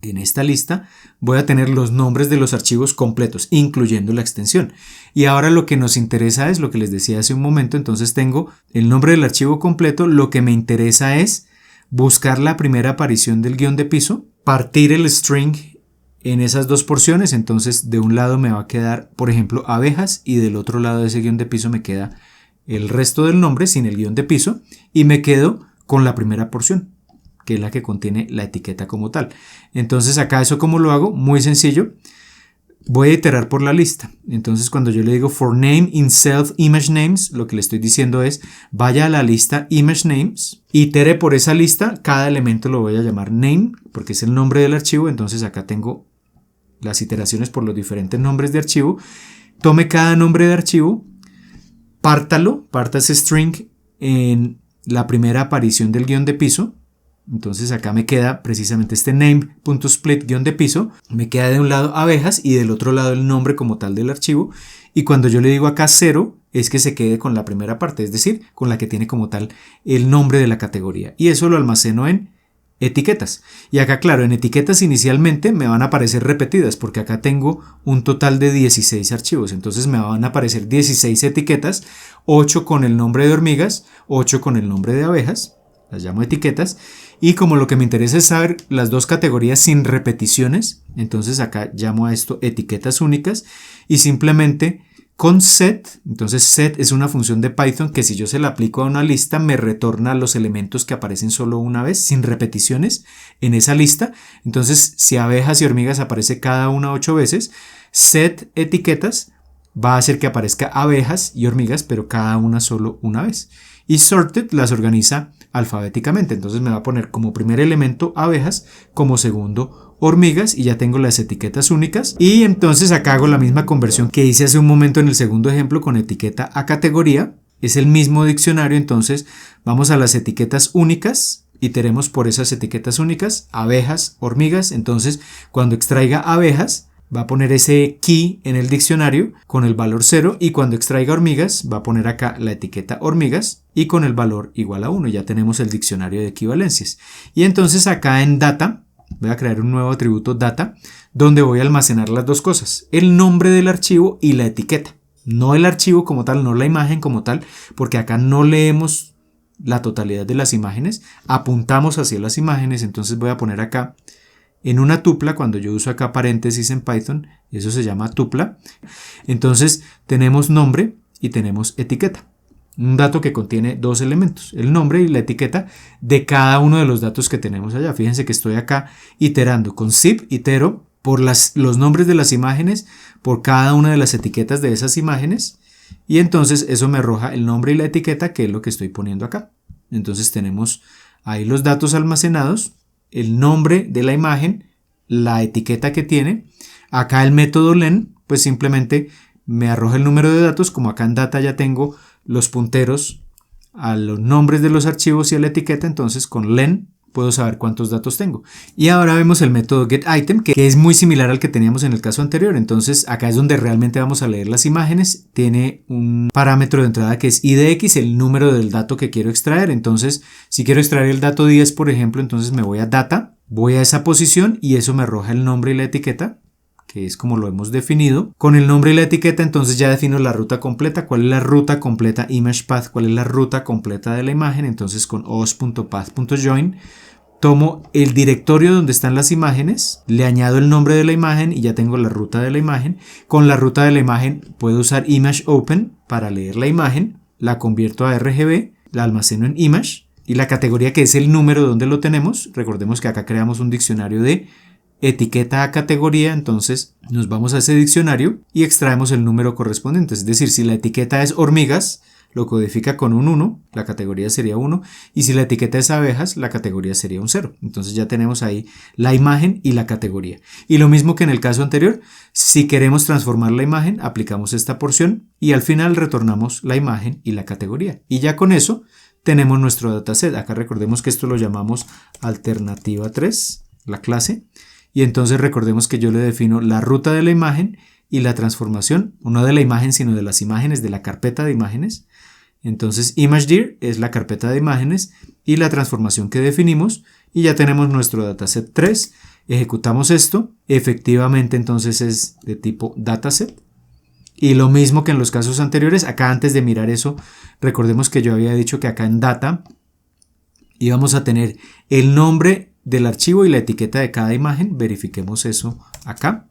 en esta lista, voy a tener los nombres de los archivos completos, incluyendo la extensión. Y ahora lo que nos interesa es lo que les decía hace un momento. Entonces tengo el nombre del archivo completo. Lo que me interesa es buscar la primera aparición del guión de piso, partir el string en esas dos porciones. Entonces de un lado me va a quedar, por ejemplo, abejas, y del otro lado de ese guión de piso me queda el resto del nombre sin el guión de piso, y me quedo con la primera porción, que es la que contiene la etiqueta como tal. Entonces acá eso ¿cómo lo hago? Muy sencillo. Voy a iterar por la lista. Entonces cuando yo le digo for name in self image names, lo que le estoy diciendo es vaya a la lista image names, itere por esa lista, cada elemento lo voy a llamar name, porque es el nombre del archivo. Entonces acá tengo las iteraciones por los diferentes nombres de archivo. Tome cada nombre de archivo, parta ese string en la primera aparición del guión de piso. Entonces acá me queda precisamente este name.split guión de piso, me queda de un lado abejas y del otro lado el nombre como tal del archivo, y cuando yo le digo acá 0 es que se quede con la primera parte, es decir, con la que tiene como tal el nombre de la categoría, y eso lo almaceno en etiquetas. Y acá claro, en etiquetas inicialmente me van a aparecer repetidas porque acá tengo un total de 16 archivos, entonces me van a aparecer 16 etiquetas, 8 con el nombre de hormigas, 8 con el nombre de abejas, las llamo etiquetas. Y como lo que me interesa es saber las dos categorías sin repeticiones, entonces acá llamo a esto etiquetas únicas, y simplemente con set, entonces set es una función de Python que si yo se la aplico a una lista me retorna los elementos que aparecen solo una vez, sin repeticiones en esa lista. Entonces si abejas y hormigas aparece cada una 8 veces, set etiquetas va a hacer que aparezca abejas y hormigas, pero cada una solo una vez. Y sorted las organiza alfabéticamente, entonces me va a poner como primer elemento abejas, como segundo hormigas, y ya tengo las etiquetas únicas. Y entonces acá hago la misma conversión que hice hace un momento en el segundo ejemplo con etiqueta a categoría, es el mismo diccionario. Entonces vamos a las etiquetas únicas, iteremos por esas etiquetas únicas, abejas, hormigas. Entonces cuando extraiga abejas va a poner ese key en el diccionario con el valor 0, y cuando extraiga hormigas va a poner acá la etiqueta hormigas y con el valor igual a 1. Ya tenemos el diccionario de equivalencias. Y entonces acá en data voy a crear un nuevo atributo data donde voy a almacenar las dos cosas, el nombre del archivo y la etiqueta, no el archivo como tal, no la imagen como tal, porque acá no leemos la totalidad de las imágenes, apuntamos hacia las imágenes. Entonces voy a poner acá en una tupla, cuando yo uso acá paréntesis en Python, eso se llama tupla. Entonces tenemos nombre y tenemos etiqueta. Un dato que contiene dos elementos, el nombre y la etiqueta de cada uno de los datos que tenemos allá. Fíjense que estoy acá iterando con zip, itero por los nombres de las imágenes, por cada una de las etiquetas de esas imágenes, y entonces eso me arroja el nombre y la etiqueta, que es lo que estoy poniendo acá. Entonces tenemos ahí los datos almacenados, el nombre de la imagen, la etiqueta que tiene. Acá el método len pues simplemente me arroja el número de datos. Como acá en data ya tengo los punteros a los nombres de los archivos y a la etiqueta, entonces con len puedo saber cuántos datos tengo. Y ahora vemos el método getItem, que es muy similar al que teníamos en el caso anterior. Entonces acá es donde realmente vamos a leer las imágenes. Tiene un parámetro de entrada que es idx, el número del dato que quiero extraer. Entonces si quiero extraer el dato 10, por ejemplo, entonces me voy a data, voy a esa posición y eso me arroja el nombre y la etiqueta, que es como lo hemos definido. Con el nombre y la etiqueta entonces ya defino la ruta completa. ¿Cuál es la ruta completa image path? ¿Cuál es la ruta completa de la imagen? Entonces con os.path.join tomo el directorio donde están las imágenes, le añado el nombre de la imagen y ya tengo la ruta de la imagen. Con la ruta de la imagen puedo usar image open para leer la imagen, la convierto a RGB, la almaceno en image y la categoría, que es el número donde lo tenemos. Recordemos que acá creamos un diccionario de etiqueta a categoría, entonces nos vamos a ese diccionario y extraemos el número correspondiente. Es decir, si la etiqueta es hormigas, lo codifica con un 1, la categoría sería 1, y si la etiqueta es abejas, la categoría sería un 0. Entonces ya tenemos ahí la imagen y la categoría. Y lo mismo que en el caso anterior, si queremos transformar la imagen, aplicamos esta porción y al final retornamos la imagen y la categoría. Y ya con eso tenemos nuestro dataset. Acá recordemos que esto lo llamamos alternativa 3, la clase. Y entonces recordemos que yo le defino la ruta de la imagen y la transformación, no de la imagen sino de las imágenes, de la carpeta de imágenes. Entonces ImageDir es la carpeta de imágenes y la transformación que definimos y ya tenemos nuestro dataset 3. Ejecutamos esto, efectivamente entonces es de tipo dataset. Y lo mismo que en los casos anteriores. Acá antes de mirar eso, recordemos que yo había dicho que acá en data íbamos a tener el nombre del archivo y la etiqueta de cada imagen. Verifiquemos eso acá.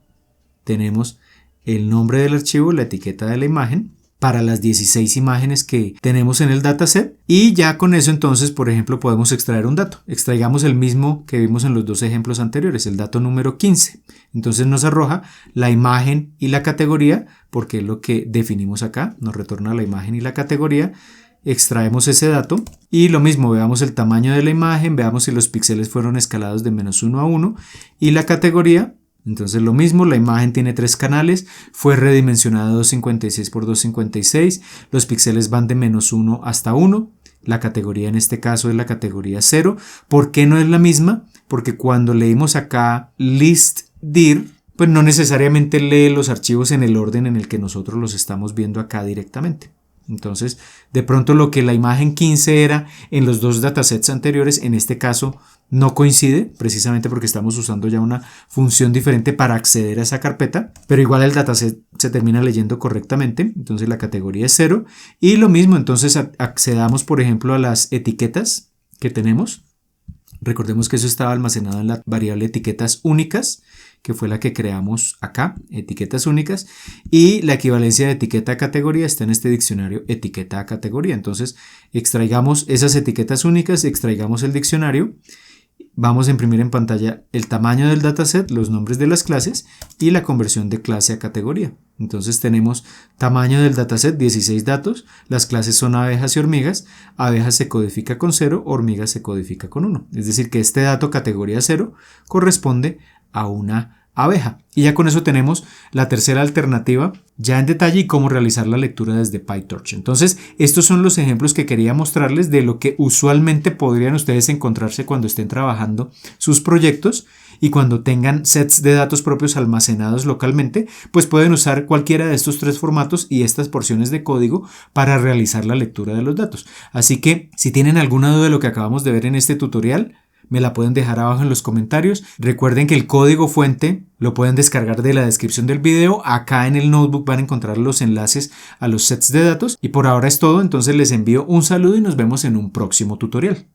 Tenemos el nombre del archivo, la etiqueta de la imagen para las 16 imágenes que tenemos en el dataset, y ya con eso entonces, por ejemplo, podemos extraer un dato. Extraigamos el mismo que vimos en los dos ejemplos anteriores, el dato número 15. Entonces nos arroja la imagen y la categoría, porque es lo que definimos acá, nos retorna la imagen y la categoría. Extraemos ese dato y lo mismo, veamos el tamaño de la imagen, veamos si los píxeles fueron escalados de -1 a 1 y la categoría. Entonces lo mismo, la imagen tiene 3 canales, fue redimensionada 256 por 256, los píxeles van de -1 hasta 1, la categoría en este caso es la categoría 0. ¿Por qué no es la misma? Porque cuando leímos acá listdir, pues no necesariamente lee los archivos en el orden en el que nosotros los estamos viendo acá directamente. Entonces, de pronto lo que la imagen 15 era en los dos datasets anteriores, en este caso no coincide, precisamente porque estamos usando ya una función diferente para acceder a esa carpeta, pero igual el dataset se termina leyendo correctamente, entonces la categoría es 0. Y lo mismo, entonces accedamos por ejemplo a las etiquetas que tenemos. Recordemos que eso estaba almacenado en la variable etiquetas únicas, que fue la que creamos acá, etiquetas únicas, y la equivalencia de etiqueta a categoría está en este diccionario etiqueta a categoría. Entonces extraigamos esas etiquetas únicas, extraigamos el diccionario, vamos a imprimir en pantalla el tamaño del dataset, los nombres de las clases y la conversión de clase a categoría. Entonces tenemos tamaño del dataset, 16 datos, las clases son abejas y hormigas, abejas se codifica con 0, hormigas se codifica con 1. Es decir que este dato categoría 0 corresponde a una abeja. Y ya con eso tenemos la tercera alternativa ya en detalle y cómo realizar la lectura desde PyTorch. Entonces estos son los ejemplos que quería mostrarles de lo que usualmente podrían ustedes encontrarse cuando estén trabajando sus proyectos, y cuando tengan sets de datos propios almacenados localmente, pues pueden usar cualquiera de estos 3 formatos y estas porciones de código para realizar la lectura de los datos. Así que si tienen alguna duda de lo que acabamos de ver en este tutorial, me la pueden dejar abajo en los comentarios. Recuerden que el código fuente lo pueden descargar de la descripción del video. Acá en el notebook van a encontrar los enlaces a los sets de datos. Y por ahora es todo, entonces les envío un saludo y nos vemos en un próximo tutorial.